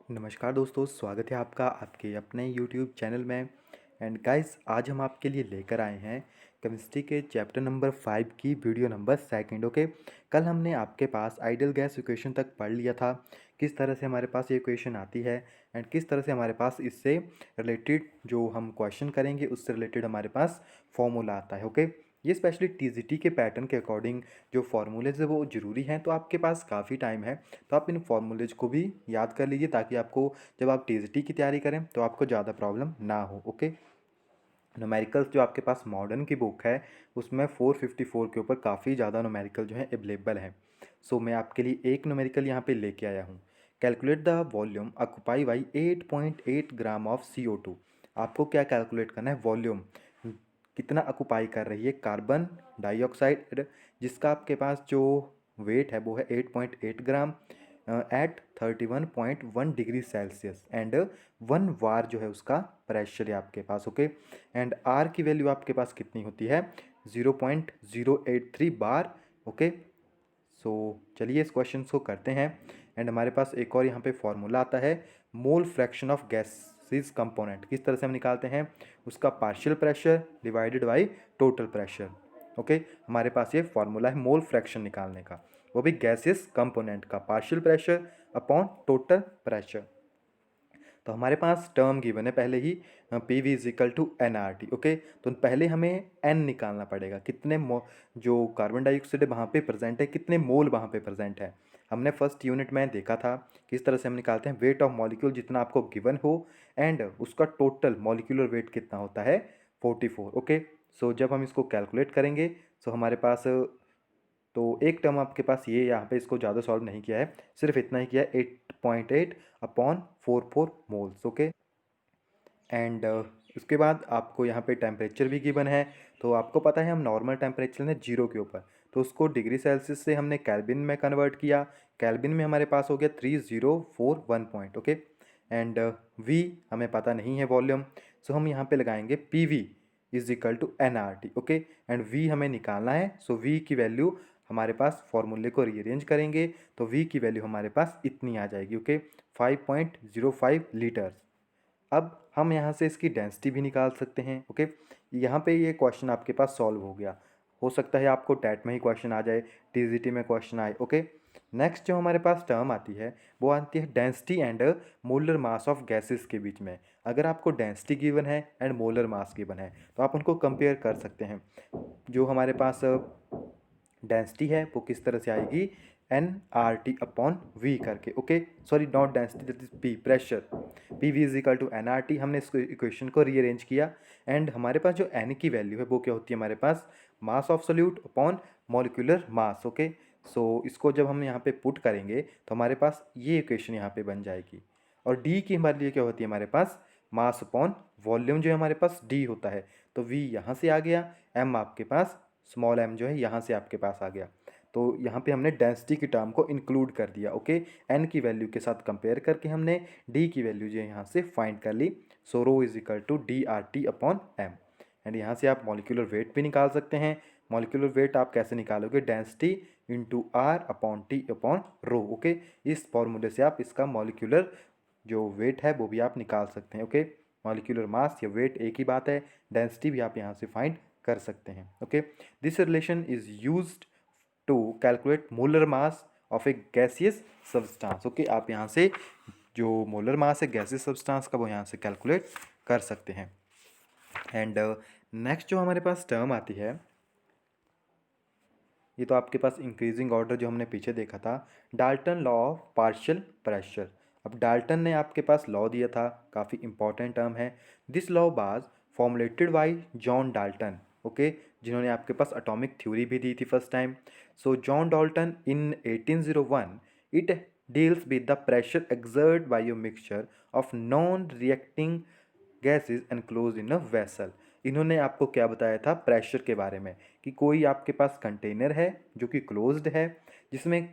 नमस्कार दोस्तों, स्वागत है आपका आपके अपने यूट्यूब चैनल में। एंड गाइस, आज हम आपके लिए लेकर आए हैं केमिस्ट्री के चैप्टर नंबर 5 की वीडियो नंबर सेकंड। ओके, कल हमने आपके पास आइडियल गैस इक्वेशन तक पढ़ लिया था, किस तरह से हमारे पास ये इक्वेशन आती है एंड किस तरह से हमारे पास इससे रिलेटेड जो हम क्वेश्चन करेंगे उससे रिलेटेड हमारे पास फॉर्मूला आता है। ओके, ये स्पेशली टीजीटी के पैटर्न के अकॉर्डिंग जो फार्मूलेज है वो ज़रूरी हैं, तो आपके पास काफ़ी टाइम है, तो आप इन फार्मूलेज को भी याद कर लीजिए ताकि आपको जब आप टीजीटी की तैयारी करें तो आपको ज़्यादा प्रॉब्लम ना हो। ओके, न्यूमेरिकल्स जो आपके पास मॉडर्न की बुक है उसमें 454 के ऊपर काफ़ी ज़्यादा न्यूमेरिकल जो है अवेलेबल है। सो मैं आपके लिए एक न्यूमेरिकल यहाँ पे लेके आया हूँ। Calculate the volume occupy by 8.8 gram of CO2। आपको क्या कैलकुलेट करना है? वॉल्यूम कितना ऑक्यूपाई कर रही है कार्बन डाइऑक्साइड, जिसका आपके पास जो वेट है वो है 8.8 ग्राम एट 31.1 डिग्री सेल्सियस एंड 1 बार जो है उसका प्रेशर है आपके पास। ओके, एंड आर की वैल्यू आपके पास कितनी होती है? 0.083 बार। ओके, सो चलिए इस क्वेश्चन को करते हैं। एंड हमारे पास एक और यहाँ पे फॉर्मूला आता है, mole fraction of gases component. किस तरह से हम निकालते हैं? उसका partial pressure divided by total pressure. Okay, हमारे पास ये फॉर्मूला है मोल फ्रैक्शन निकालने का, वो भी गैसेस कंपोनेंट का, partial pressure upon total pressure. तो हमारे पास टर्म गिवन है पहले ही, P V is equal to N R T. Okay, तो पहले हमें एन निकालना पड़ेगा, कितने जो कार्बन डाइऑक्साइड वहाँ पे प्रेजेंट है, कितने मोल वहाँ पे प्रेजेंट है। हमने फर्स्ट यूनिट में देखा था किस तरह से हम निकालते हैं, वेट ऑफ मॉलिक्यूल जितना आपको गिवन हो एंड उसका टोटल मॉलिक्यूलर वेट कितना होता है, 44। ओके, सो जब हम इसको कैलकुलेट करेंगे सो हमारे पास तो एक टर्म आपके पास ये यहाँ पे इसको ज़्यादा सॉल्व नहीं किया है, सिर्फ इतना ही किया है 8.8 अपॉन 44 मोल्स। ओके, एंड उसके बाद आपको यहाँ पे टेम्परेचर भी गिवन है, तो आपको पता है हम नॉर्मल टेम्परेचर है 0 के ऊपर, तो उसको डिग्री सेल्सियस से हमने केल्विन में कन्वर्ट किया। केल्विन में हमारे पास हो गया 3041 पॉइंट। ओके, एंड वी हमें पता नहीं है वॉल्यूम, सो हम यहाँ पे लगाएंगे P V is equal to N R T. Okay, and V हमें निकालना है, सो वी की वैल्यू हमारे पास फॉर्मूले को रीअरेंज करेंगे तो वी की वैल्यू हमारे पास इतनी आ जाएगी। Okay, 5.05 litres. अब हम यहाँ से इसकी डेंसिटी भी निकाल सकते हैं। ओके, यहाँ पे ये क्वेश्चन आपके पास सॉल्व हो गया, हो सकता है आपको टैट में ही क्वेश्चन आ जाए, टीजीटी में क्वेश्चन आए। ओके, नेक्स्ट जो हमारे पास टर्म आती है वो आती है density and molar mass of gases के बीच में। अगर आपको डेंसिटी गिवन है एंड मोलर मास गिवन है तो आप उनको कंपेयर कर सकते हैं। जो हमारे पास डेंसिटी है वो किस तरह से आएगी, N R T upon V करके। Okay, sorry not density, that is P, pressure. P V is equal to N R T, हमने इसको इक्वेशन को रीअरेंज किया एंड हमारे पास जो एन की वैल्यू है वो क्या होती है हमारे पास, mass of solute upon molecular mass. Okay, so इसको जब हम यहाँ पे पुट करेंगे तो हमारे पास ये इक्वेशन यहाँ पे बन जाएगी। और डी की हमारे लिए क्या होती है हमारे पास, मास अपॉन वॉल्यूम जो है हमारे पास डी होता है, तो वी यहाँ से आ गया, एम आपके पास स्मॉल एम जो है यहाँ से आपके पास आ गया। तो यहाँ पे हमने डेंसिटी की टर्म को इंक्लूड कर दिया। ओके, एन की वैल्यू के साथ कंपेयर करके हमने डी की वैल्यू जो है यहाँ से फाइंड कर ली। So rho is equal to D R T upon M. And यहाँ से आप मॉलिक्यूलर वेट भी निकाल सकते हैं। मॉलिक्यूलर वेट आप कैसे निकालोगे, density into R upon T upon rho. Okay, इस फॉर्मूले से आप इसका मॉलिक्यूलर जो वेट है वो भी आप निकाल सकते हैं। ओके, मॉलिक्यूलर मास या वेट एक ही बात है, डेंसिटी भी आप यहाँ से फाइंड कर सकते हैं। Okay, this relation is used to calculate molar mass of a gaseous substance. Okay, आप यहाँ से जो मोलर मास है गैसियस सब्सटेंस का वो यहाँ से कैलकुलेट कर सकते हैं। एंड नेक्स्ट जो हमारे पास टर्म आती है, ये तो आपके पास इंक्रीजिंग ऑर्डर जो हमने पीछे देखा था, Dalton law of partial pressure. अब डाल्टन ने आपके पास लॉ दिया था, काफ़ी इंपॉर्टेंट टर्म है। This law was formulated bye John Dalton. Okay, जिन्होंने आपके पास एटॉमिक थ्योरी भी दी थी first time. So John Dalton in 1801 it deals with the pressure exerted by a mixture of non-reacting gases enclosed in a vessel। इन्होंने आपको क्या बताया था pressure के बारे में, कि कोई आपके पास कंटेनर है जो कि क्लोज्ड है, जिसमें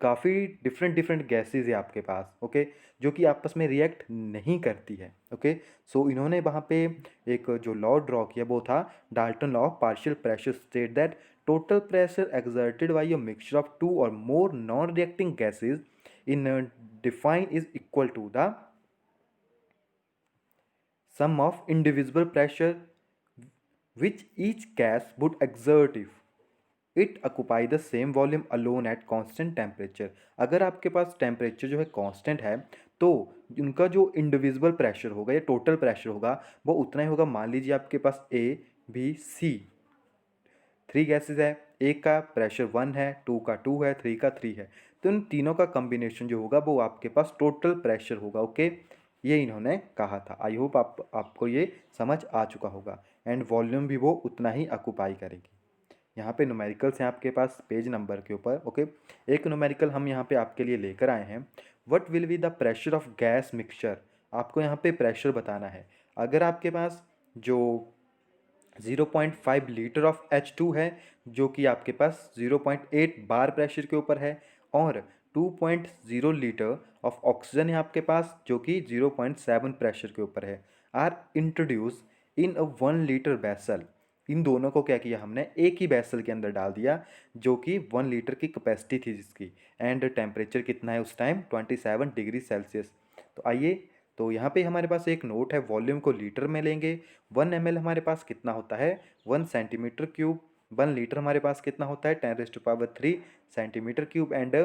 काफ़ी डिफरेंट डिफरेंट गैसेज है आपके पास। ओके, जो कि आपस में रिएक्ट नहीं करती है। ओके, सो इन्होंने वहाँ पे एक जो लॉ ड्रॉ किया वो था Dalton law of partial pressure, state that total pressure exerted by a mixture of two or more non-reacting gases in define is equal to the sum of indivisible pressure which each gas would exert if it occupy the same volume alone at constant temperature। अगर आपके पास temperature जो है constant है तो उनका जो indivisible pressure होगा या टोटल प्रेशर होगा वो उतना ही होगा। मान लीजिए आपके पास ए बी सी 3 गैसेज है, एक का प्रेशर 1 है, 2 का 2 है, 3 का 3 है, तो इन तीनों का कॉम्बिनेशन जो होगा वो आपके पास टोटल प्रेशर होगा। ओके, ये इन्होंने कहा था। आई होप आपको ये समझ आ चुका होगा। एंड वॉल्यूम भी वो उतना ही ऑक्यूपाई करेगी। यहाँ पे न्यूमेरिकल्स हैं आपके पास पेज नंबर के ऊपर। ओके, एक न्यूमेरिकल हम यहाँ पे आपके लिए लेकर आए हैं। What will be the pressure of gas mixture. आपको यहाँ पे प्रेशर बताना है। अगर आपके पास जो 0.5 लीटर ऑफ H2 है जो कि आपके पास 0.8 बार प्रेशर के ऊपर है, और 2.0 लीटर ऑफ ऑक्सीजन है आपके पास जो कि 0.7 प्रेशर के ऊपर है, are introduced in a 1 litre vessel. इन दोनों को क्या किया हमने, एक ही बैसल के अंदर डाल दिया जो कि 1 लीटर की कैपेसिटी थी जिसकी। एंड टेम्परेचर कितना है उस टाइम, 27 डिग्री सेल्सियस। तो आइए, तो यहाँ पे हमारे पास एक नोट है, वॉल्यूम को लीटर में लेंगे। 1 ml हमारे पास कितना होता है, 1 सेंटीमीटर क्यूब। 1 लीटर हमारे पास कितना होता है, 10⁻³ सेंटीमीटर क्यूब। एंड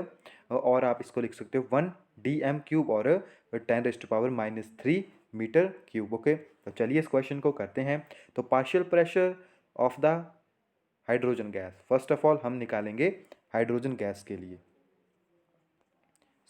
और आप इसको लिख सकते हो 1 dm क्यूब और 10⁻³ मीटर क्यूब। ओके, तो चलिए इस क्वेश्चन को करते हैं। तो partial pressure of the hydrogen gas, first of all हम निकालेंगे हाइड्रोजन गैस के लिए।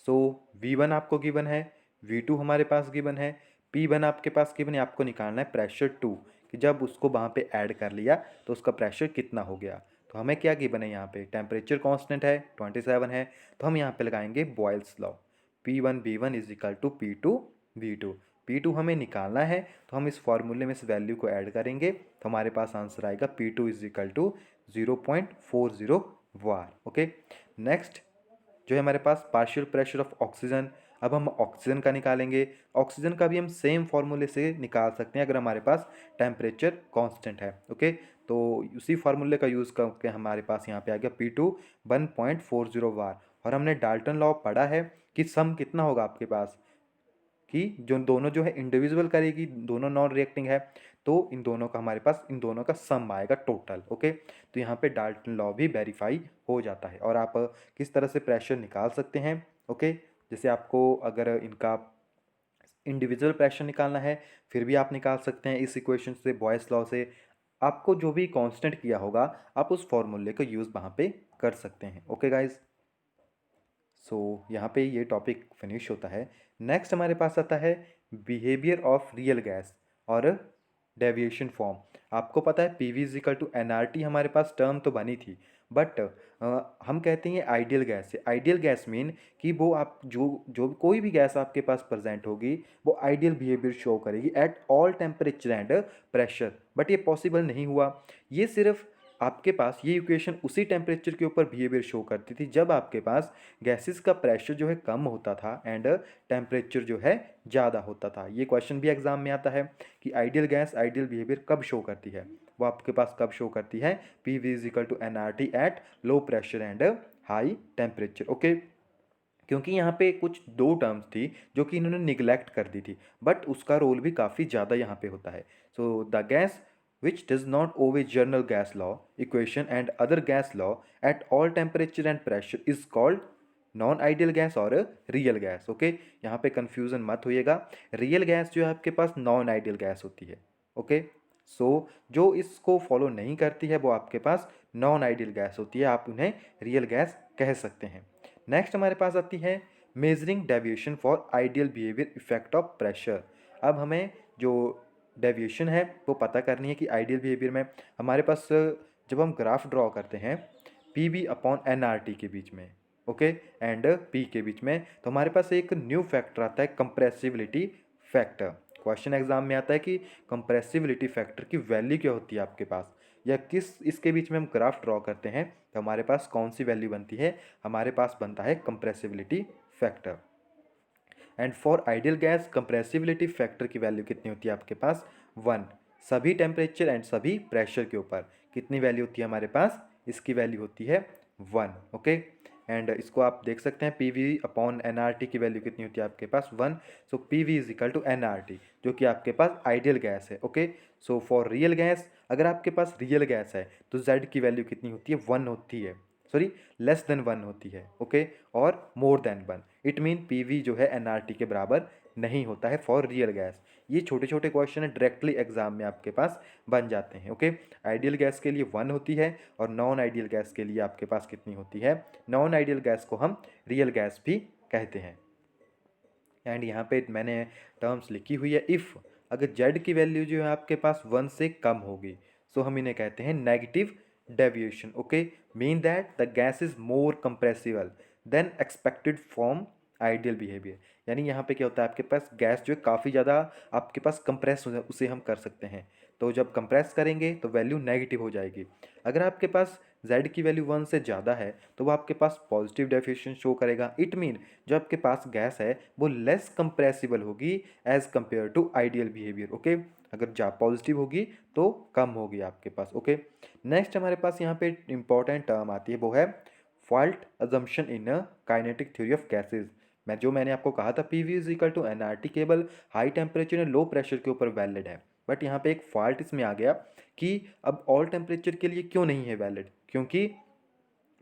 सो V1 आपको गिवन है, V2 हमारे पास गिवन है, P1 आपके पास गिवन है। आपको निकालना है प्रेशर 2 कि जब उसको वहाँ पे ऐड कर लिया तो उसका प्रेशर कितना हो गया। तो हमें क्या गिवन है यहाँ पे, टेम्परेचर कांस्टेंट है 27 है, तो हम यहाँ पे लगाएंगे Boyle's law. P1 V1 is equal to P2 V2। P2 हमें निकालना है तो हम इस फॉर्मूले में इस वैल्यू को ऐड करेंगे तो हमारे पास आंसर आएगा P2 is equal to 0.40 bar. Okay, next जो है हमारे पास पार्शियल प्रेशर ऑफ ऑक्सीजन। अब हम ऑक्सीजन का निकालेंगे। ऑक्सीजन का भी हम सेम फार्मूले से निकाल सकते हैं अगर हमारे पास टेम्परेचर कांस्टेंट है। ओके, तो उसी फार्मूले का यूज़ करके हमारे पास यहाँ पे आ गया P2 1.40 वार। और हमने डाल्टन लॉ पढ़ा है कि सम कितना होगा आपके पास, कि जो दोनों जो है इंडिविजुअल करेगी, दोनों नॉन रिएक्टिंग है, तो इन दोनों का हमारे पास इन दोनों का सम आएगा टोटल। ओके, तो यहाँ पे डाल्टन लॉ भी वेरीफाई हो जाता है। और आप किस तरह से प्रेशर निकाल सकते हैं। ओके, जैसे आपको अगर इनका इंडिविजुअल प्रेशर निकालना है फिर भी आप निकाल सकते हैं इस इक्वेशन से, बॉयस लॉ से। आपको जो भी कांस्टेंट किया होगा आप उस फॉर्मूले को यूज़ वहाँ पे कर सकते हैं। ओके गाइज, सो यहाँ पे ये टॉपिक फिनिश होता है। नेक्स्ट हमारे पास आता है बिहेवियर ऑफ रियल गैस और डेविएशन फॉर्म। आपको पता है P V is equal to NRT हमारे पास टर्म तो बनी थी, बट हम कहते हैं आइडियल गैस है। आइडियल गैस मीन कि वो आप जो जो कोई भी गैस आपके पास प्रेजेंट होगी वो आइडियल बिहेवियर शो करेगी eight all temperature and pressure. But ये पॉसिबल नहीं हुआ। ये सिर्फ आपके पास ये इक्वेशन उसी टेम्परेचर के ऊपर बिहेवियर शो करती थी जब आपके पास गैसेस का प्रेशर जो है कम होता था एंड टेम्परेचर जो है ज़्यादा होता था। ये क्वेश्चन भी एग्जाम में आता है कि आइडियल गैस आइडियल बिहेवियर कब शो करती है। वो आपके पास कब शो करती है, P V is equal to NRT at low pressure and high temperature. Okay, क्योंकि यहाँ पे कुछ दो टर्म्स थी जो कि इन्होंने निगलेक्ट कर दी थी, बट उसका रोल भी काफ़ी ज़्यादा यहाँ पे होता है। So the gas which does not obey general gas law equation and other gas law at all temperature and pressure is called non ideal gas और रियल गैस। ओके, यहाँ पे कंफ्यूजन मत होइएगा। रियल गैस जो है आपके पास non ideal gas होती है। Okay, सो जो इसको फॉलो नहीं करती है वो आपके पास नॉन आइडियल गैस होती है, आप उन्हें रियल गैस कह सकते हैं। नेक्स्ट हमारे पास आती है measuring deviation for ideal behaviour effect of pressure. अब हमें जो डेविएशन है वो पता करनी है कि आइडियल बिहेवियर में हमारे पास जब हम ग्राफ ड्रॉ करते हैं पी बी अपॉन NRT के बीच में, ओके, एंड पी के बीच में, तो हमारे पास एक न्यू फैक्टर आता है कंप्रेसिबिलिटी फैक्टर। क्वेश्चन एग्जाम में आता है कि कंप्रेसिबिलिटी फैक्टर की वैल्यू क्या होती है आपके पास, या किस इसके बीच में हम ग्राफ ड्रॉ करते हैं तो हमारे पास कौन सी वैल्यू बनती है, हमारे पास बनता है compressibility factor. And for ideal gas compressibility factor की वैल्यू कितनी होती है आपके पास, 1। सभी टेम्परेचर एंड सभी प्रेशर के ऊपर कितनी वैल्यू होती है हमारे पास, इसकी वैल्यू होती है 1। ओके, एंड इसको आप देख सकते हैं पी अपॉन एन की वैल्यू कितनी होती है आपके पास 1। So P is equal to N जो कि आपके पास आइडियल गैस है। Okay, so for real gas अगर आपके पास रियल गैस है तो जेड की वैल्यू कितनी होती है 1 होती है, सॉरी लेस देन 1 होती है। ओके, और more than 1, it mean P जो है एन के बराबर नहीं होता है फॉर रियल गैस। ये छोटे छोटे क्वेश्चन है डायरेक्टली एग्जाम में आपके पास बन जाते हैं। ओके, आइडियल गैस के लिए 1 होती है और नॉन आइडियल गैस के लिए आपके पास कितनी होती है, नॉन आइडियल गैस को हम रियल गैस भी कहते हैं। एंड यहाँ पे मैंने टर्म्स लिखी हुई है, इफ़ अगर जेड की वैल्यू जो है आपके पास 1 से कम होगी सो हम इन्हें कहते हैं negative deviation. Okay, mean that the gas is more compressible then expected from ideal behaviour. यानी यहाँ पे क्या होता है आपके पास गैस जो है काफ़ी ज़्यादा आपके पास कंप्रेस हो उसे हम कर सकते हैं, तो जब कंप्रेस करेंगे तो वैल्यू नेगेटिव हो जाएगी। अगर आपके पास z की वैल्यू 1 से ज़्यादा है तो वो आपके पास पॉजिटिव डेफिनेशन शो करेगा। इट मीन जो आपके पास गैस है वो लेस कंप्रेसिबल होगी as compare to ideal behaviour. Okay, अगर जा पॉजिटिव होगी तो कम होगी आपके पास। ओके, नेक्स्ट हमारे पास यहाँ पे इंपॉर्टेंट टर्म आती है, वो है fault assumption in a kinetic theory of gases. मैंने आपको कहा था P V is equal to N R T केवल हाई टेम्परेचर या लो प्रेशर के ऊपर वैलिड है, बट यहाँ पे एक फॉल्ट इसमें आ गया कि अब ऑल टेम्परेचर के लिए क्यों नहीं है वैलिड, क्योंकि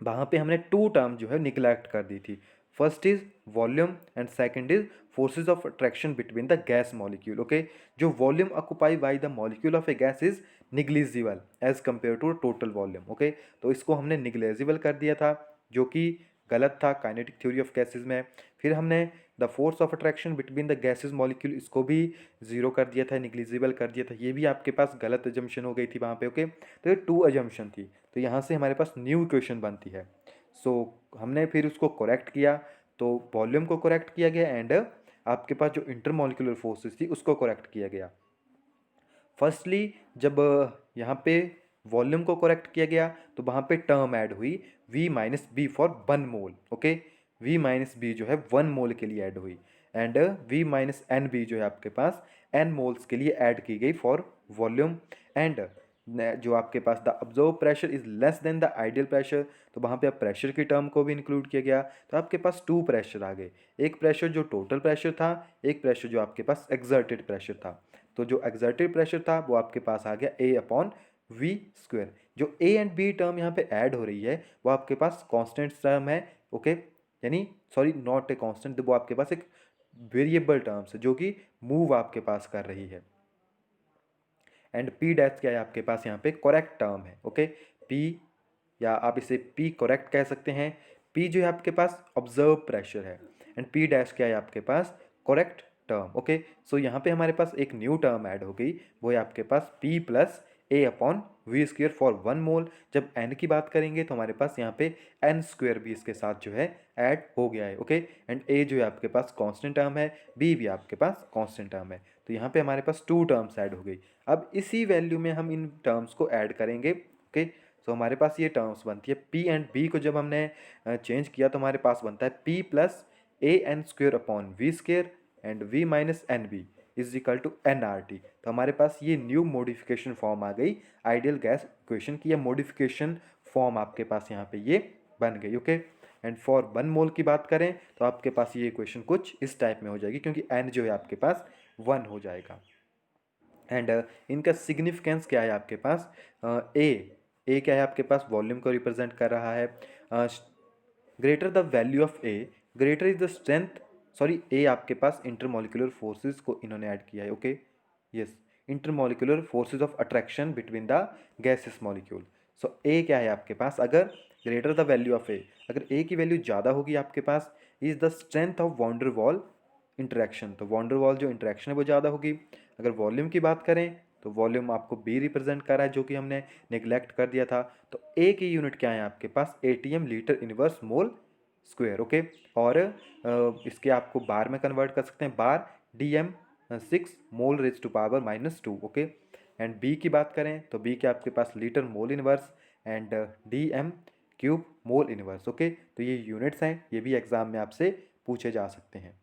वहाँ पे हमने टू टर्म जो है निगलेक्ट कर दी थी। First is volume and second is forces of attraction between the gas molecule. Okay, जो volume occupy by the molecule of a gas is negligible as compare to total volume. Okay, तो इसको हमने negligible कर दिया था जो कि गलत था काइनेटिक थ्योरी ऑफ गैसेज में। फिर हमने the force of attraction between the gases molecule इसको भी जीरो कर दिया था, निग्लिजिबल कर दिया था, ये भी आपके पास गलत एजम्पशन हो गई थी वहाँ पे। ओके, तो ये टू एजम्पशन थी, तो यहाँ से हमारे पास न्यू इक्वेशन बनती है। सो हमने फिर उसको करेक्ट किया, तो वॉल्यूम को करेक्ट किया गया एंड आपके पास जो इंटरमॉलिक्यूलर फोर्सेस थी उसको करेक्ट किया गया। फर्स्टली जब यहाँ पे वॉल्यूम को करेक्ट किया गया तो वहाँ पे टर्म ऐड हुई V minus B for 1 mole. Okay, V minus B जो है 1 मोल के लिए ऐड हुई and V minus N B जो है आपके पास n मोल्स के लिए ऐड की गई फॉर वॉल्यूम। एंड जो आपके पास the observe pressure is less than the ideal pressure, तो वहाँ पे अब प्रेशर की टर्म को भी इंक्लूड किया गया, तो आपके पास टू प्रेशर आ गए, एक प्रेशर जो टोटल प्रेशर था, एक प्रेशर जो आपके पास एक्सर्टेड प्रेशर था। तो जो एक्सर्टेड प्रेशर था वो आपके पास आ गया A अपॉन वी स्क्वायर। जो A एंड B टर्म यहाँ पे ऐड हो रही है वो आपके पास कांस्टेंट टर्म है। ओके, यानी सॉरी नॉट ए कांस्टेंट, वो आपके पास एक वेरिएबल टर्म्स है जो कि मूव आपके पास कर रही है। एंड P डैश क्या है आपके पास यहाँ पे करेक्ट टर्म है। ओके, P या आप इसे P करेक्ट कह सकते हैं। P जो है आपके पास ऑब्जर्व प्रेशर है एंड P डैश क्या है आपके पास करेक्ट टर्म। ओके, सो यहाँ पे हमारे पास एक न्यू टर्म ऐड हो गई, वो है आपके पास P plus A upon V square for 1 mole. जब n की बात करेंगे तो हमारे पास यहाँ पे n स्क्वेयर भी इसके साथ जो है ऐड हो गया है। ओके, एंड A जो है आपके पास कांस्टेंट टर्म है, B भी आपके पास कांस्टेंट टर्म है, तो यहाँ पे हमारे पास टू टर्म्स ऐड हो गई। अब इसी वैल्यू में हम इन टर्म्स को ऐड करेंगे। ओके, सो हमारे पास ये टर्म्स बनती है P एंड B को जब हमने चेंज किया तो हमारे पास बनता है P plus A N square upon V square and V minus N B is equal to N R T. तो हमारे पास ये न्यू मॉडिफिकेशन फॉर्म आ गई आइडियल गैस इक्वेशन की, या मॉडिफिकेशन फॉर्म आपके पास यहाँ पे ये बन गई। ओके, एंड फॉर 1 मोल की बात करें तो आपके पास ये इक्वेशन कुछ इस टाइप में हो जाएगी, क्योंकि n जो है आपके पास 1 हो जाएगा। एंड इनका सिग्निफिकेंस क्या है आपके पास, ए क्या है आपके पास वॉल्यूम को रिप्रेजेंट कर रहा है। Greater the value of a greater is the strength, sorry a आपके पास इंटरमोलिकुलर फोर्सेस को इन्होंने ऐड किया है। Okay, yes, intermolecular forces of attraction between the gases molecule. So a क्या है आपके पास, अगर greater the value of a, अगर ए की वैल्यू ज़्यादा होगी आपके पास, is the strength of van der Waals interaction, तो वॉन्डर वॉल जो इंटरेक्शन है वो ज़्यादा होगी। अगर वॉल्यूम की बात करें तो वॉल्यूम आपको बी रिप्रेजेंट कर रहा है जो कि हमने निगलेक्ट कर दिया था। तो ए की यूनिट क्या है आपके पास, ATM litre inverse mole square. Okay, और इसके आपको बार में कन्वर्ट कर सकते हैं, bar DM 6 mole raise to power -2। Okay, and B की बात करें तो बी के आपके पास litre mole inverse and DM cube mole inverse. Okay, तो ये यूनिट्स हैं, ये भी एग्जाम में आपसे पूछे जा सकते हैं।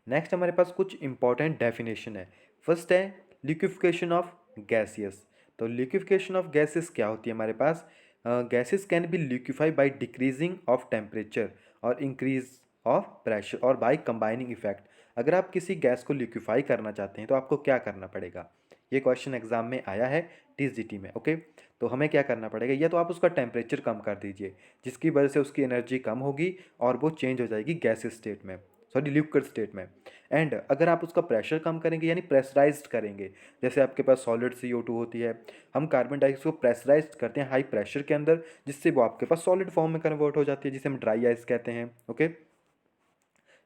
नेक्स्ट हमारे पास कुछ इंपॉर्टेंट डेफिनेशन है। फर्स्ट है लिक्विफिकेशन ऑफ गैसियस। तो लिक्विफिकेशन ऑफ गैसेस क्या होती है हमारे पास, gases can be liquefy by decreasing of temperature और इंक्रीज ऑफ प्रेशर और बाय कंबाइनिंग इफेक्ट। अगर आप किसी गैस को लिक्विफाई करना चाहते हैं तो आपको क्या करना पड़ेगा? ये क्वेश्चन एग्जाम में आया है टीजीटी में। ओके, तो हमें क्या करना पड़ेगा? या तो आप उसका टेम्परेचर कम कर दीजिए जिसकी वजह से उसकी एनर्जी कम होगी और वो चेंज हो जाएगी गैसेस स्टेट में, सॉरी लिक्विड स्टेट में। एंड अगर आप उसका प्रेशर कम करेंगे यानी प्रेशराइज्ड करेंगे, जैसे आपके पास सॉलिड CO2 होती है, हम कार्बन डाइऑक्साइड को प्रेशराइज्ड करते हैं हाई प्रेशर के अंदर, जिससे वो आपके पास सॉलिड फॉर्म में कन्वर्ट हो जाती है, जिसे हम ड्राई आइस कहते हैं। ओके,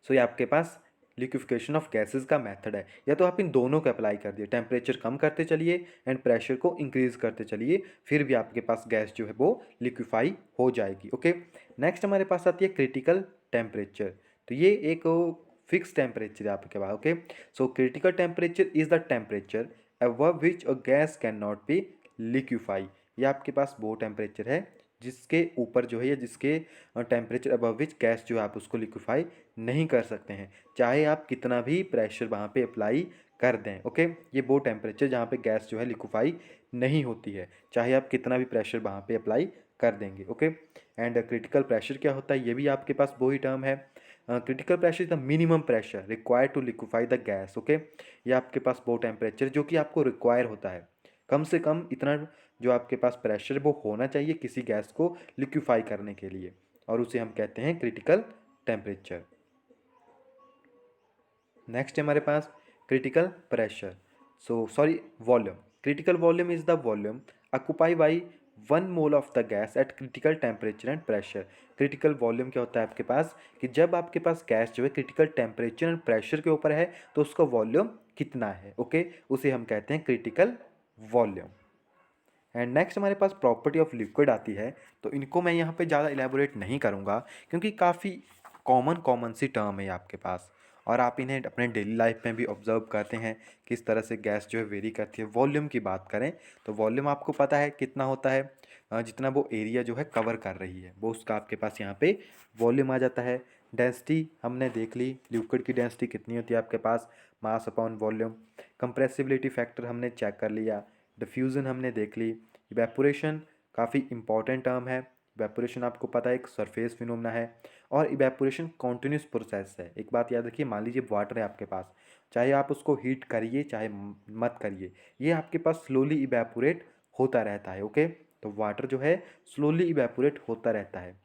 सो ये आपके पास लिक्विफिकेशन ऑफ गैसेस का मेथड है। या तो आप इन दोनों को अप्लाई कर दिए, टेम्परेचर कम करते चलिए एंड प्रेशर को इंक्रीज करते चलिए, फिर भी आपके पास गैस जो है वो लिक्विफाई हो जाएगी। ओके, नेक्स्ट हमारे पास आती है क्रिटिकल टेम्परेचर। तो ये एक फिक्स टेम्परेचर है आपके पास। Okay, so critical temperature is the temperature above which a gas can not be liquefy. ये आपके पास वो टेम्परेचर है जिसके ऊपर जो है या जिसके टेम्परेचर अबव विच गैस जो है आप उसको लिक्विफाई नहीं कर सकते हैं, चाहे आप कितना भी प्रेशर वहाँ पे अप्लाई कर दें। ओके, ये वो टेम्परेचर जहाँ पे गैस जो है लिक्विफाई नहीं होती है, चाहे आप कितना भी प्रेशर वहाँ पे अप्लाई कर देंगे। ओके, एंड क्रिटिकल प्रेशर क्या होता है, ये भी आपके पास वही टर्म है। Critical pressure is the minimum pressure required to liquefy the gas. Okay, ये आपके पास वो टेम्परेचर जो कि आपको रिक्वायर होता है, कम से कम इतना जो आपके पास प्रेशर वो होना चाहिए किसी गैस को लिक्विफाई करने के लिए, और उसे हम कहते हैं क्रिटिकल टेम्परेचर। नेक्स्ट है हमारे पास critical pressure, sorry volume. Critical volume is the volume occupy by 1 mole of the gas at critical temperature and pressure. Critical volume क्या होता है आपके पास कि जब आपके पास गैस जो है क्रिटिकल टेम्परेचर एंड प्रेशर के ऊपर है तो उसका वॉल्यूम कितना है। ओके, उसे हम कहते हैं क्रिटिकल वॉल्यूम। एंड नेक्स्ट हमारे पास प्रॉपर्टी ऑफ लिक्विड आती है। तो इनको मैं यहाँ पे ज़्यादा इलेबोरेट नहीं करूँगा क्योंकि काफ़ी कॉमन सी टर्म है आपके पास, और आप इन्हें अपने डेली लाइफ में भी ऑब्जर्व करते हैं किस तरह से गैस जो है वेरी करती है। वॉल्यूम की बात करें तो वॉल्यूम आपको पता है कितना होता है, जितना वो एरिया जो है कवर कर रही है वो उसका आपके पास यहाँ पे वॉल्यूम आ जाता है। डेंसिटी हमने देख ली, लिक्विड की डेंसिटी कितनी होती है आपके पास, mass upon volume. Compressibility factor हमने चेक कर लिया। डिफ्यूज़न हमने देख ली। इवेपोरेशन काफ़ी इंपॉर्टेंट टर्म है। इवेपोरेशन आपको पता है एक सरफेस फिनोमेना है, और इवेपोरेशन कॉन्टिन्यूस प्रोसेस है। एक बात याद रखिए, मान लीजिए वाटर है आपके पास, चाहे आप उसको हीट करिए चाहे मत करिए, ये आपके पास स्लोली इवेपोरेट होता रहता है। ओके, तो वाटर जो है स्लोली इवेपोरेट होता रहता है।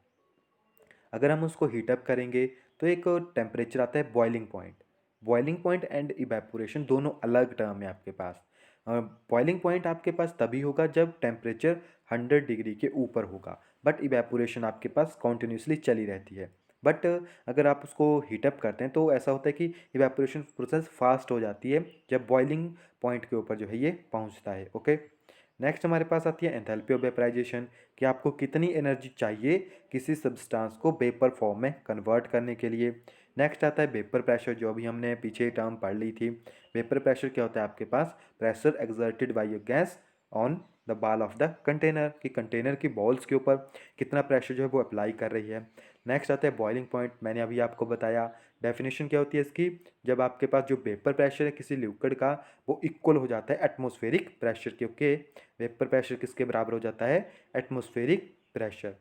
अगर हम उसको हीटअप करेंगे तो एक टेम्परेचर आता है boiling point. Boiling point and evaporation दोनों अलग टर्म है आपके पास। बॉइलिंग पॉइंट आपके पास तभी होगा जब टेम्परेचर 100 डिग्री के ऊपर होगा, बट इवेपोरेशन आपके पास कॉन्टिन्यूसली चली रहती है। बट अगर आप उसको हीटअप करते हैं तो ऐसा होता है कि इवेपोरेशन प्रोसेस फास्ट हो जाती है जब बॉइलिंग पॉइंट के ऊपर जो है ये पहुंचता है। ओके, नेक्स्ट हमारे पास आती है एंथैल्पी ऑफ वेपराइजेशन, कि आपको कितनी एनर्जी चाहिए किसी सब्सटेंस को वेपर फॉर्म में कन्वर्ट करने के लिए। नेक्स्ट आता है वेपर प्रेशर, जो अभी हमने पीछे टर्म पढ़ ली थी। वेपर प्रेशर क्या होता है आपके पास, pressure exerted by your gas on the wall of the container, कि कंटेनर की बॉल्स के ऊपर कितना प्रेशर जो है वो अप्लाई कर रही है। नेक्स्ट आता है बॉइलिंग पॉइंट, मैंने अभी आपको बताया। डेफिनेशन क्या होती है इसकी, जब आपके पास जो वेपर प्रेशर है किसी लिक्विड का वो इक्वल हो जाता है एटमॉस्फेरिक प्रेशर के। ओके, वेपर प्रेशर किसके बराबर हो जाता है, एटमॉस्फेरिक प्रेशर।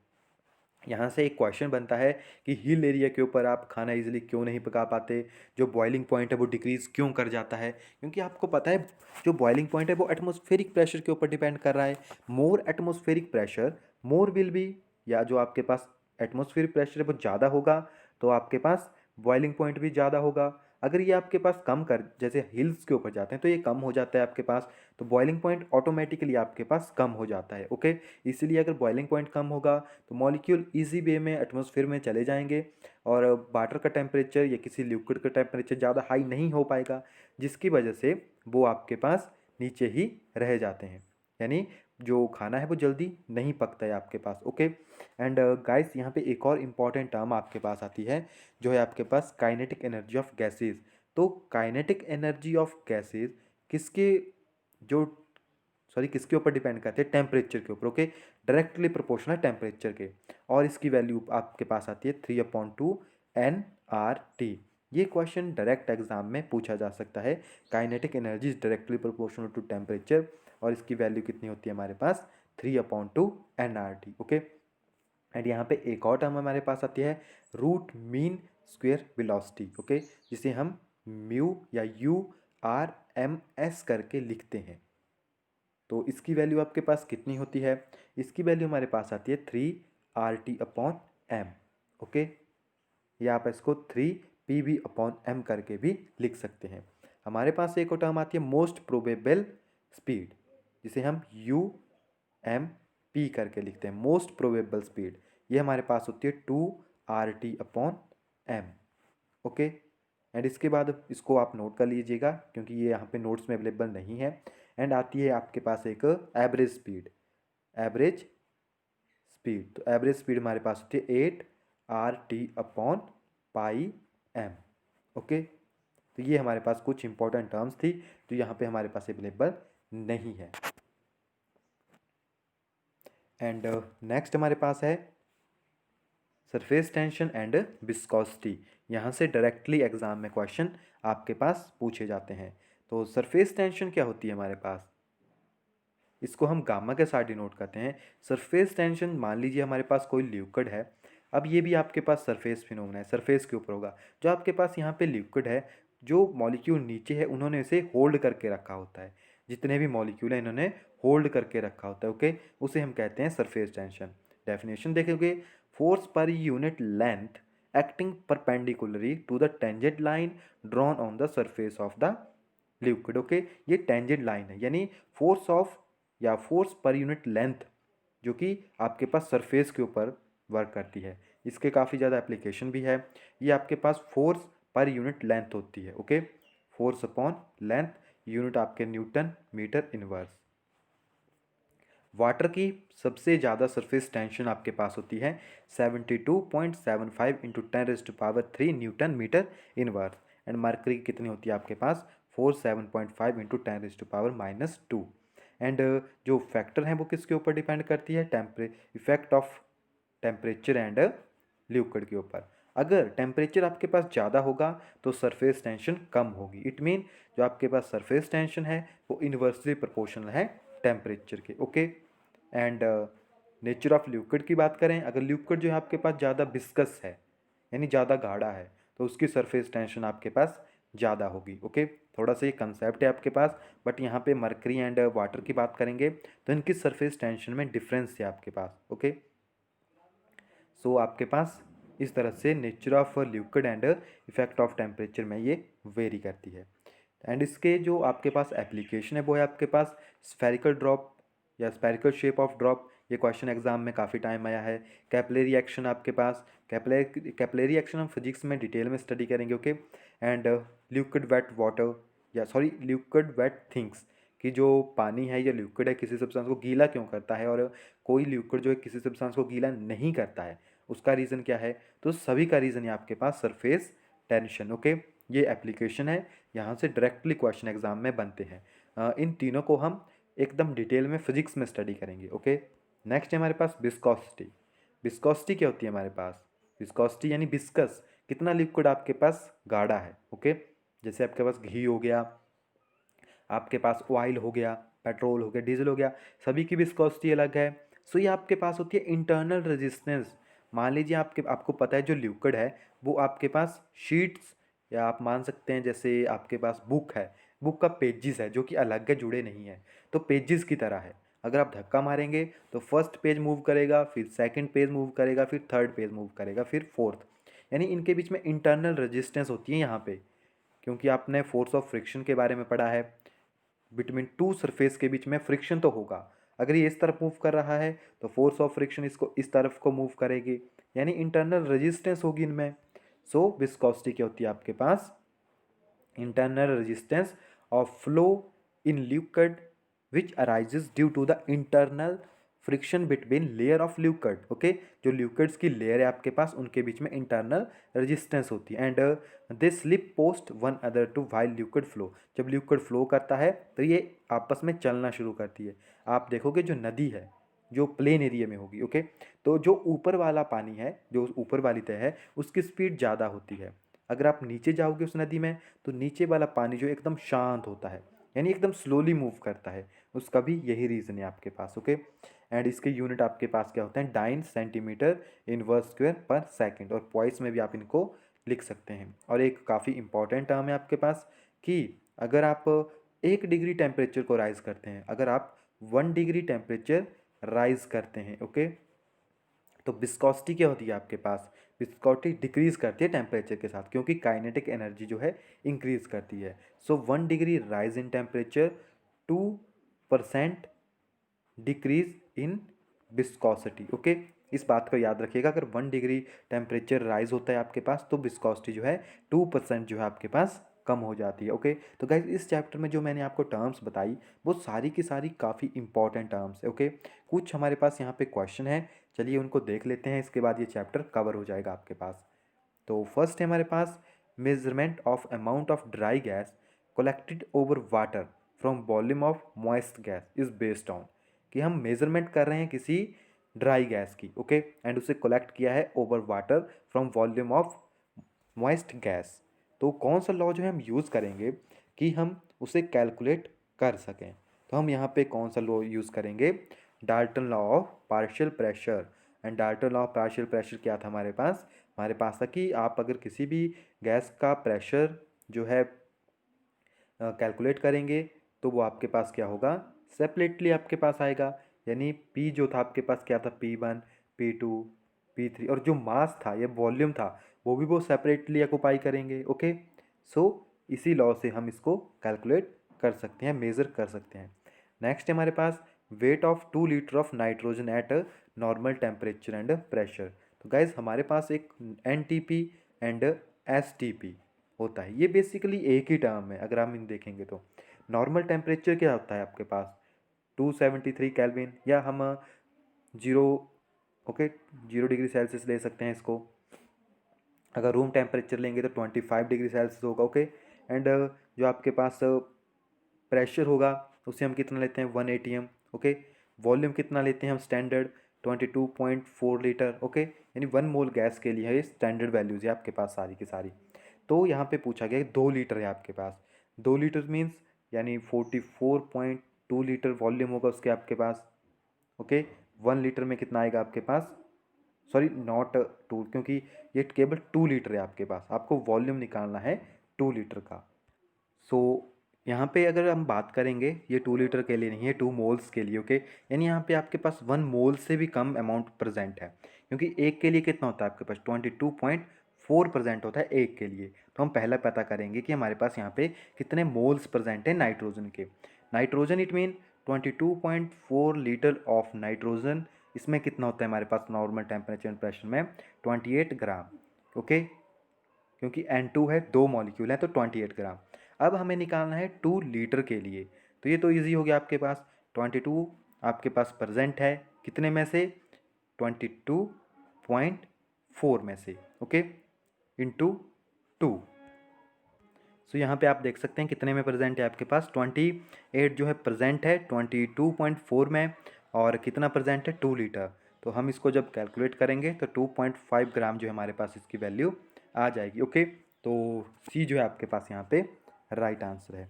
यहाँ से एक क्वेश्चन बनता है कि हिल एरिया के ऊपर आप खाना इजीली क्यों नहीं पका पाते, जो बॉइलिंग पॉइंट है वो डिक्रीज़ क्यों कर जाता है, क्योंकि आपको पता है जो बॉइलिंग पॉइंट है वो एटमॉस्फेरिक प्रेशर के ऊपर डिपेंड कर रहा है। More atmospheric pressure more will be, या जो आपके पास एटमॉस्फेरिक प्रेशर है वो ज़्यादा होगा तो आपके पास बॉइलिंग पॉइंट भी ज़्यादा होगा। अगर ये आपके पास कम कर, जैसे हिल्स के ऊपर जाते हैं तो ये कम हो जाता है आपके पास, तो बॉइलिंग पॉइंट ऑटोमेटिकली आपके पास कम हो जाता है। ओके, इसीलिए अगर बॉइलिंग पॉइंट कम होगा तो मॉलिक्यूल इजी वे में एटमॉस्फेयर में चले जाएंगे, और वाटर का टेम्परेचर या किसी लिक्विड का टेम्परेचर ज़्यादा हाई नहीं हो पाएगा, जिसकी वजह से वो आपके पास नीचे ही रह जाते हैं, यानी जो खाना है वो जल्दी नहीं पकता है आपके पास। ओके, एंड गाइस यहाँ पे एक और इम्पॉर्टेंट टर्म आपके पास आती है जो है आपके पास काइनेटिक एनर्जी ऑफ गैसेज। तो काइनेटिक एनर्जी ऑफ गैसेज किसके जो सॉरी किसके ऊपर डिपेंड करते हैं, टेम्परेचर के ऊपर। ओके, डायरेक्टली प्रोपोर्शनल टेम्परेचर के, और इसकी वैल्यू आपके पास आती है 3/2 NRT। ये क्वेश्चन डायरेक्ट एग्जाम में पूछा जा सकता है। Kinetic energy is directly proportional to temperature, और इसकी वैल्यू कितनी होती है हमारे पास 3/2 nRT। ओके, एंड यहाँ पे एक और टर्म हमारे पास आती है root mean square velocity. Okay, जिसे हम म्यू या URMS करके लिखते हैं। तो इसकी वैल्यू आपके पास कितनी होती है? इसकी वैल्यू हमारे पास आती है 3RT/m। ओके, या आप इसको 3PV/m करके भी लिख सकते हैं। हमारे पास एक और टर्म आती है मोस्ट प्रोबेबल स्पीड, जिसे हम UMP करके लिखते हैं, मोस्ट प्रोबेबल स्पीड। ये हमारे पास होती है 2RT/m। ओके, एंड इसके बाद इसको आप नोट कर लीजिएगा क्योंकि ये यहाँ पे नोट्स में अवेलेबल नहीं है। एंड आती है आपके पास एक एवरेज स्पीड। एवरेज स्पीड, तो एवरेज स्पीड हमारे पास होती है 8RT/m। ओके, तो ये हमारे पास कुछ इंपॉर्टेंट टर्म्स थी जो यहाँ पे हमारे पास अवेलेबल नहीं है। एंड नेक्स्ट हमारे पास है सरफेस टेंशन एंड विस्कोसिटी। यहाँ से डायरेक्टली एग्जाम में क्वेश्चन आपके पास पूछे जाते हैं। तो सरफेस टेंशन क्या होती है हमारे पास? इसको हम गामा के साथ डिनोट करते हैं। सरफेस टेंशन, मान लीजिए हमारे पास कोई लिक्विड है। अब ये भी आपके पास सरफेस फिनोमेना है, सरफेस के ऊपर होगा। जो आपके पास यहाँ पे लिक्विड है, जो मॉलिक्यूल नीचे है उन्होंने इसे होल्ड करके रखा होता है। जितने भी मॉलिक्यूल हैं इन्होंने होल्ड करके रखा होता है। ओके, उसे हम कहते हैं सरफेस टेंशन। डेफिनेशन देखोगे, force per unit length acting perpendicularly to the tangent line drawn on the surface of the liquid. Okay, ये टेंजेंट लाइन है, यानी फोर्स ऑफ या फोर्स पर यूनिट लेंथ जो कि आपके पास सरफेस के ऊपर वर्क करती है। इसके काफ़ी ज़्यादा एप्लीकेशन भी है। ये आपके पास फोर्स पर यूनिट लेंथ होती है। Okay, force upon length, unit आपके न्यूटन मीटर इनवर्स। वाटर की सबसे ज़्यादा सरफेस टेंशन आपके पास होती है 72.75 into 10⁻³ newton metre inverse. And mercury की कितनी होती है आपके पास? 47.5 इंटू 10⁻²। एंड जो फैक्टर हैं वो किसके ऊपर डिपेंड करती है? Effect of temperature and liquid के ऊपर। अगर टेम्परेचर आपके पास ज़्यादा होगा तो सरफेस टेंशन कम होगी। इट मीन जो आपके पास सरफेस टेंशन है वो इन्वर्सली प्रोपोर्शनल है टेम्परेचर के। Okay, and nature of liquid की बात करें, अगर लिक्विड जो है आपके पास ज़्यादा विस्कस है यानी ज़्यादा गाढ़ा है तो उसकी सरफेस टेंशन आपके पास ज़्यादा होगी। ओके, थोड़ा सा ये कंसेप्ट है आपके पास, बट यहाँ पे मरकरी एंड वाटर की बात करेंगे तो इनकी सरफेस टेंशन में डिफरेंस है आपके पास। ओके, सो आपके पास इस तरह से nature of liquid and effect of temperature में ये वेरी करती है। एंड इसके जो आपके पास एप्लीकेशन है वो है आपके पास स्फेरिकल ड्रॉप या स्फेरिकल शेप ऑफ ड्रॉप। ये क्वेश्चन एग्जाम में काफ़ी टाइम आया है। कैपिलरी एक्शन आपके पास, कैपिलरी एक्शन हम फिजिक्स में डिटेल में स्टडी करेंगे। Okay, and liquid wet water या सॉरी लिक्विड वेट थिंग्स कि जो पानी है या लिक्विड है किसी सब्सटेंस को गीला क्यों करता है, और कोई लिक्विड जो है किसी सब्सटेंस को गीला नहीं करता है, उसका रीज़न क्या है? तो सभी का रीज़न है आपके पास सरफेस टेंशन। ओके, ये एप्लीकेशन है, यहाँ से डायरेक्टली क्वेश्चन एग्जाम में बनते हैं। इन तीनों को हम एकदम डिटेल में फिजिक्स में स्टडी करेंगे। ओके, नेक्स्ट है हमारे पास विस्कोसिटी। विस्कोसिटी क्या होती है हमारे पास? विस्कोसिटी यानी विस्कस, कितना लिक्विड आपके पास गाढ़ा है। ओके, जैसे आपके पास घी हो गया, आपके पास ऑयल हो गया, पेट्रोल हो गया, डीजल हो गया, सभी की विस्कोसिटी अलग है। सो ये आपके पास होती है इंटरनल रेजिस्टेंस। मान लीजिए आपको पता है जो लिक्विड है वो आपके पास शीट्स, या आप मान सकते हैं जैसे आपके पास बुक है, बुक का पेजेस है जो कि अलग है, जुड़े नहीं है, तो पेजेस की तरह है। अगर आप धक्का मारेंगे तो फर्स्ट पेज मूव करेगा, फिर सेकंड पेज मूव करेगा, फिर थर्ड पेज मूव करेगा, फिर फोर्थ, यानी इनके बीच में इंटरनल रेजिस्टेंस होती है यहाँ पे। क्योंकि आपने फोर्स ऑफ फ्रिक्शन के बारे में पढ़ा है, बिटवीन टू सरफेस के बीच में फ्रिक्शन तो होगा। अगर ये इस तरफ मूव कर रहा है तो फोर्स ऑफ फ्रिक्शन इसको इस तरफ को मूव करेगी, यानी इंटरनल रेजिस्टेंस होगी इनमें। सो विस्कोसिटी क्या होती है आपके पास? Internal resistance of flow in liquid which arises due to the internal friction between layer of liquid. Okay, जो लिक्विड्स की लेयर है आपके पास उनके बीच में इंटरनल रेजिस्टेंस होती है। And they slip past one another to while liquid flow. जब liquid flow करता है तो ये आपस में चलना शुरू करती है। आप देखोगे जो नदी है जो प्लेन एरिया में होगी, ओके, तो जो ऊपर वाला पानी है, जो ऊपर वाली तह है, उसकी स्पीड ज़्यादा होती है। अगर आप नीचे जाओगे उस नदी में तो नीचे वाला पानी जो एकदम शांत होता है, यानी एकदम स्लोली मूव करता है। उसका भी यही रीज़न है आपके पास। ओके, एंड इसके यूनिट आपके पास क्या होते हैं, डाइन सेंटीमीटर इनवर्स स्क्वायर पर सेकंड, और पॉइंट्स में भी आप इनको लिख सकते हैं। और एक काफ़ी इंपॉर्टेंट टर्म है आपके पास कि अगर आप 1 डिग्री टेम्परेचर को राइज करते हैं, अगर आप 1 डिग्री टेम्परेचर राइज करते हैं, ओके, तो विस्कोसिटी क्या होती है आपके पास, विस्कोसिटी डिक्रीज करती है टेम्परेचर के साथ, क्योंकि काइनेटिक एनर्जी जो है इंक्रीज करती है। सो 1 degree rise in temperature, 2% decrease in viscosity, okay. इस बात को याद रखिएगा, अगर 1 डिग्री टेम्परेचर राइज होता है आपके पास तो विस्कोसिटी जो है 2% जो है आपके पास कम हो जाती है, ओके। तो गाइज इस चैप्टर में जो मैंने आपको टर्म्स बताई वो सारी की सारी काफ़ी इंपॉर्टेंट टर्म्स है, ओके। कुछ हमारे पास यहाँ पे क्वेश्चन है, चलिए उनको देख लेते हैं, इसके बाद ये चैप्टर कवर हो जाएगा आपके पास। तो फर्स्ट है हमारे पास measurement of amount of dry gas collected over water from volume of moist gas is based on, कि हम मेजरमेंट कर रहे हैं किसी ड्राई गैस की, ओके, एंड उसे कलेक्ट किया है over water from volume of moist gas. तो कौन सा लॉ जो है हम यूज़ करेंगे कि हम उसे कैलकुलेट कर सकें, तो हम यहाँ पे कौन सा लॉ यूज़ करेंगे, Dalton law of partial pressure. And Dalton law of partial pressure क्या था हमारे पास था कि आप अगर किसी भी गैस का प्रेशर जो है कैलकुलेट करेंगे तो वो आपके पास क्या होगा, सेपरेटली आपके पास आएगा। यानी पी जो था आपके पास क्या था, P1, P2, P3, और जो मास था या वॉल्यूम था वो भी वो सेपरेटली ऑक्युपाई करेंगे, ओके। सो इसी लॉ से हम इसको कैलकुलेट कर सकते हैं, मेज़र कर सकते हैं। नेक्स्ट है हमारे पास weight of 2 litre of nitrogen at normal temperature and pressure. तो गाइज हमारे पास एक NTP एंड STP होता है, ये बेसिकली एक ही टर्म है। अगर हम इन देखेंगे तो नॉर्मल टेम्परेचर क्या होता है आपके पास 273 केल्विन, या हम 0, ओके, 0 डिग्री सेल्सियस ले सकते हैं इसको। अगर रूम टेम्परेचर लेंगे तो 25 डिग्री सेल्सियस होगा, ओके। एंड जो आपके पास प्रेशर होगा उसे हम कितना लेते हैं 1 atm, ओके। वॉल्यूम कितना लेते हैं हम स्टैंडर्ड 22.4 लीटर, ओके। यानी 1 मोल गैस के लिए है ये स्टैंडर्ड वैल्यूज़ है आपके पास सारी की सारी। तो यहाँ पे पूछा गया 2 लीटर है आपके पास, 2 लीटर मीन्स यानी 44.2 लीटर वॉल्यूम होगा उसके आपके पास, ओके। 1 लीटर में कितना आएगा आपके पास, सॉरी नॉट 2, क्योंकि ये केवल 2 लीटर है आपके पास, आपको वॉल्यूम निकालना है 2 लीटर का। सो यहाँ पे अगर हम बात करेंगे ये 2 लीटर के लिए नहीं है, 2 मोल्स के लिए, ओके। यानी यहाँ पे आपके पास 1 मोल से भी कम अमाउंट प्रेजेंट है, क्योंकि एक के लिए कितना होता है आपके पास 22.4% होता है एक के लिए। तो हम पहला पता करेंगे कि हमारे पास यहाँ पे कितने मोल्स प्रेजेंट है नाइट्रोजन के। Nitrogen it mean 22.4 litre of nitrogen, इसमें कितना होता है हमारे पास नॉर्मल टेम्परेचर एंड प्रेशर में 28 ग्राम, ओके। क्योंकि N2 है, 2 मॉलिक्यूल है तो 28 ग्राम। अब हमें निकालना है 2 लीटर के लिए, तो ये तो इजी हो गया आपके पास। 22 आपके पास प्रेजेंट है कितने में से, 22.4 में से, ओके, इंटू 2। सो यहाँ पे आप देख सकते हैं कितने में प्रेजेंट है आपके पास 28 जो है प्रेजेंट है 22.4 में, और कितना प्रेजेंट है 2 लीटर। तो हम इसको जब कैलकुलेट करेंगे तो 2.5 ग्राम जो है हमारे पास इसकी वैल्यू आ जाएगी, ओके। तो सी जो है आपके पास यहाँ पे राइट आंसर है।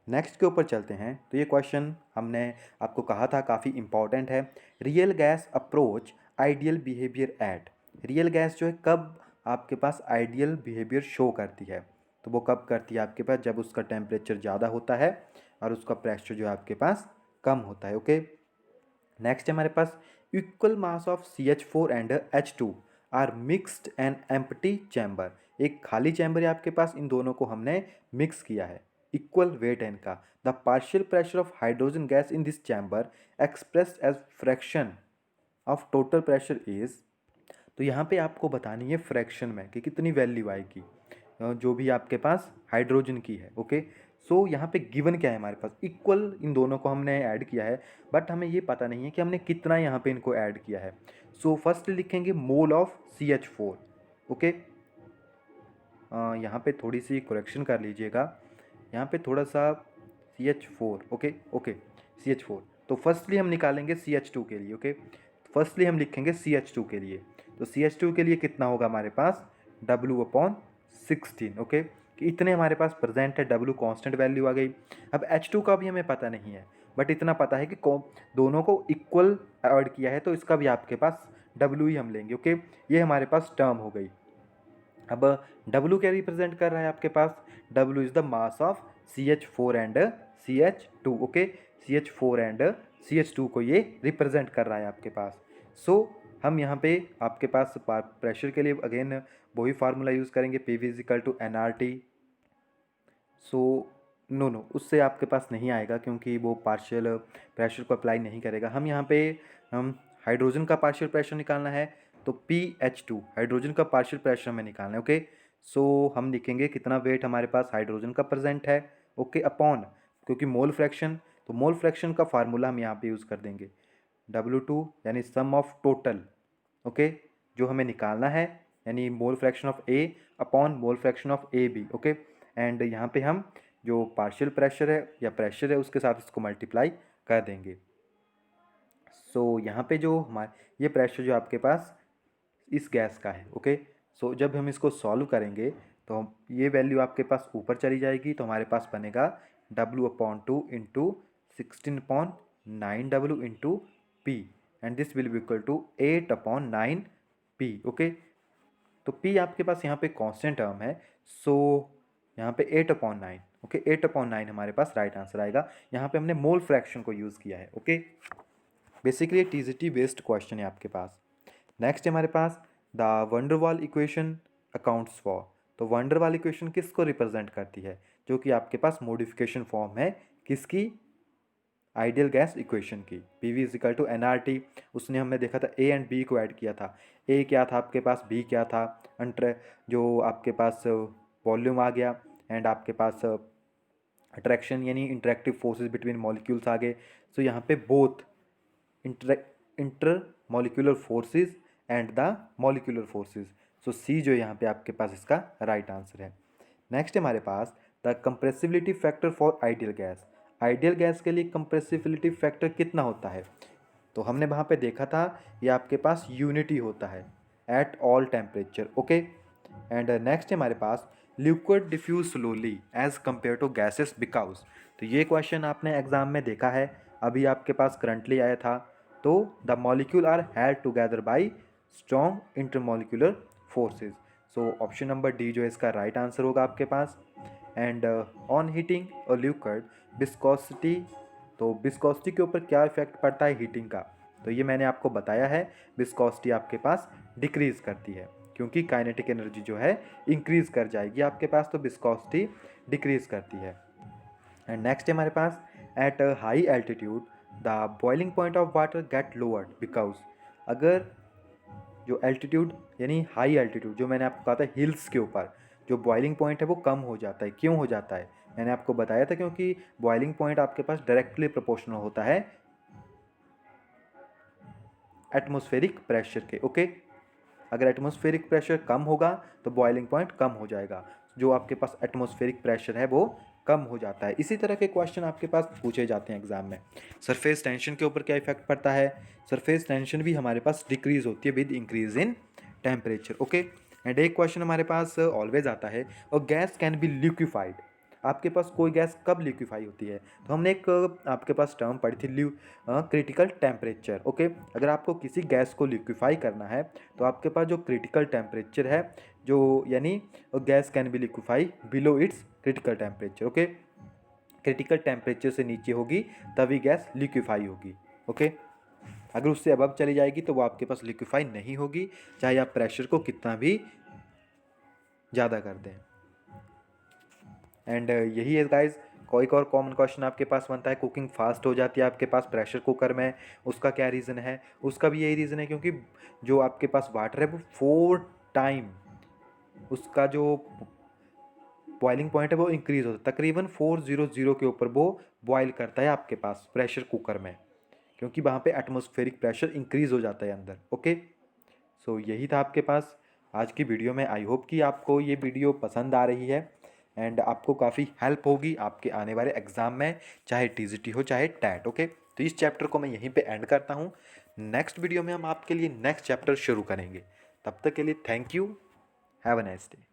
नेक्स्ट के ऊपर चलते हैं। तो ये क्वेश्चन हमने आपको कहा था काफ़ी इंपॉर्टेंट है। Real gas approach ideal behaviour eight, real gas जो है कब आपके पास आइडियल बिहेवियर शो करती है, तो वो कब करती है आपके पास, जब उसका टेम्परेचर ज़्यादा होता है और उसका प्रेशर जो है आपके पास कम होता है, ओके। नेक्स्ट है हमारे पास equal mass of CH4 and H2 are mixed and empty chamber, एक खाली चैम्बर है आपके पास, इन दोनों को हमने मिक्स किया है, इक्वल वेट है इनका। The partial pressure of hydrogen gas in this chamber expressed as fraction of total pressure is, तो यहाँ पे आपको बतानी है फ्रैक्शन में कि कितनी वैल्यू आएगी जो भी आपके पास हाइड्रोजन की है, ओके। सो यहाँ पे गिवन क्या है हमारे पास, इक्वल इन दोनों को हमने ऐड किया है, बट हमें ये पता नहीं है कि हमने कितना यहाँ पे इनको ऐड किया है। सो फर्स्ट लिखेंगे मोल ऑफ CH4, ओके। यहाँ पे थोड़ी सी करेक्शन कर लीजिएगा, यहाँ पे थोड़ा सा CH4, ओके ओके, CH4। तो फर्स्टली हम निकालेंगे CH2 के लिए, ओके। फर्स्टली हम लिखेंगे CH2 के लिए, तो CH2 के लिए कितना होगा हमारे पास W/16, ओके, कि इतने हमारे पास प्रेजेंट है, W कांस्टेंट वैल्यू आ गई। अब H2 का भी हमें पता नहीं है, बट इतना पता है कि दोनों को इक्वल ऐड किया है तो इसका भी आपके पास W ही हम लेंगे। ओके, ये हमारे पास टर्म हो गई। अब W क्या रिप्रेजेंट कर रहा है आपके पास? W is the mass of CH4 and CH2। Okay, CH4 and CH2 को ये रिप्रेजेंट कर रहा है आपके पास। सो हम यहाँ पे आपके पास प्रेशर के लिए अगेन वही फार्मूला यूज़ करेंगे, PV is equal to NRT। So no उससे आपके पास नहीं आएगा क्योंकि वो पार्शियल प्रेशर को अप्लाई नहीं करेगा। हम यहाँ पे हम हाइड्रोजन का पार्शियल प्रेशर निकालना है तो PH2 हाइड्रोजन का पार्शियल प्रेशर हमें निकालना है। ओके, सो हम लिखेंगे कितना वेट हमारे पास हाइड्रोजन का प्रेजेंट है। ओके, अपॉन, क्योंकि मोल फ्रैक्शन, तो मोल फ्रैक्शन का फार्मूला हम यहाँ पे यूज़ कर देंगे W2 यानी सम ऑफ टोटल। ओके, जो हमें निकालना है यानी mole fraction of A upon mole fraction of AB। Okay, and यहाँ पे हम जो पार्शियल प्रेशर है या प्रेशर है उसके साथ इसको मल्टीप्लाई कर देंगे। सो यहाँ पे जो हमारे ये प्रेशर जो आपके पास इस गैस का है। ओके, सो जब हम इसको सॉल्व करेंगे तो ये वैल्यू आपके पास ऊपर चली जाएगी तो हमारे पास बनेगा W/2 into 16/9W into P and this will be equal to 8/9P। ओके, तो P आपके पास यहाँ पे कांस्टेंट टर्म है, सो यहाँ पे 8/9। ओके, 8/9 हमारे पास राइट आंसर आएगा। यहाँ पे हमने मोल फ्रैक्शन को यूज़ किया है। Okay, basically TGT based question है आपके पास। नेक्स्ट है हमारे पास the van der Waals equation accounts for. तो वंडरवाल इक्वेशन किसको रिप्रेजेंट करती है? जो कि आपके पास मॉडिफिकेशन फॉर्म है किसकी? आइडियल गैस इक्वेशन की। PV is equal to NRT। उसने हमने देखा था A एंड B को ऐड किया था। A क्या था आपके पास, B क्या था, अंटर जो आपके पास वॉल्यूम आ गया एंड आपके पास अट्रैक्शन यानी इंटरेक्टिव फोर्सेस बिटवीन मॉलिक्यूल्स आ गए। सो यहाँ पे both inter molecular forces and the molecular forces. So C जो यहाँ पे आपके पास इसका राइट आंसर है। नेक्स्ट हमारे पास the compressibility factor for ideal gas. Ideal gas के लिए कंप्रेसिबिलिटी फैक्टर कितना होता है? तो हमने वहाँ पे देखा था ये आपके पास यूनिटी होता है at all temperature. Okay, and next हमारे पास liquid diffuse slowly as compare to gases because. तो ये क्वेश्चन आपने एग्जाम में देखा है, अभी आपके पास करंटली आया था। तो the molecule are held together by strong intermolecular forces. So option number D जो है इसका राइट आंसर होगा आपके पास। एंड ऑन हीटिंग और लिक्विड विस्कोसिटी, तो विस्कोसिटी के ऊपर क्या इफेक्ट पड़ता है हीटिंग का? तो ये मैंने आपको बताया है, विस्कोसिटी आपके पास डिक्रीज करती है क्योंकि काइनेटिक एनर्जी जो है इंक्रीज कर जाएगी आपके पास, तो विस्कोसिटी डिक्रीज करती है। एंड नेक्स्ट है हमारे पास at high altitude the boiling point of water get lowered because. अगर जो एल्टीट्यूड यानी हाई एल्टीट्यूड जो मैंने आपको कहा था हिल्स के ऊपर जो बॉइलिंग पॉइंट है वो कम हो जाता है। क्यों हो जाता है? मैंने आपको बताया था क्योंकि बॉइलिंग पॉइंट आपके पास डायरेक्टली प्रोपोर्शनल होता है एटमॉस्फेरिक प्रेशर के। ओके, अगर एटमॉस्फेरिक प्रेशर कम होगा तो बॉइलिंग पॉइंट कम हो जाएगा, जो आपके पास एटमॉस्फेरिक प्रेशर है वो कम हो जाता है। इसी तरह के क्वेश्चन आपके पास पूछे जाते हैं एग्जाम में। सरफेस टेंशन के ऊपर क्या इफेक्ट पड़ता है? सरफेस टेंशन भी हमारे पास डिक्रीज होती है with increase in temperature. Okay, and एक क्वेश्चन हमारे पास ऑलवेज आता है, और गैस कैन बी लिक्विफाइड। आपके पास कोई गैस कब लिक्विफाई होती है? तो हमने एक आपके पास टर्म पढ़ी थी क्रिटिकल टेम्परेचर। ओके, अगर आपको किसी गैस को लिक्विफाई करना है तो आपके पास जो क्रिटिकल टेम्परेचर है जो यानी gas can be liquefy below it's critical temperature. Okay, critical temperature से नीचे होगी तभी गैस लिक्विफाई होगी। ओके, अगर उससे अबव चली जाएगी तो वो आपके पास लिक्विफाई नहीं होगी, चाहे आप प्रेशर को कितना भी ज़्यादा कर दें। एंड यही है गाइज, कोई और कॉमन क्वेश्चन आपके पास बनता है, कुकिंग फास्ट हो जाती है आपके पास प्रेशर कुकर में, उसका क्या रीज़न है? उसका भी यही रीज़न है क्योंकि जो आपके पास वाटर है वो 4 टाइम उसका जो बॉइलिंग पॉइंट है वो इंक्रीज होता है, तकरीबन 400 के ऊपर वो बॉयल करता है आपके पास प्रेशर कुकर में, क्योंकि वहाँ पे एटमॉस्फेरिक प्रेशर इंक्रीज हो जाता है अंदर। ओके, सो यही था आपके पास आज की वीडियो में। आई होप कि आपको ये वीडियो पसंद आ रही है एंड आपको काफ़ी हेल्प होगी आपके आने वाले एग्ज़ाम में, चाहे TGT हो चाहे टैट। ओके, तो इस चैप्टर को मैं यहीं पे एंड करता हूँ। नेक्स्ट वीडियो में हम आपके लिए नेक्स्ट चैप्टर शुरू करेंगे। तब तक के लिए thank you, have a nice day.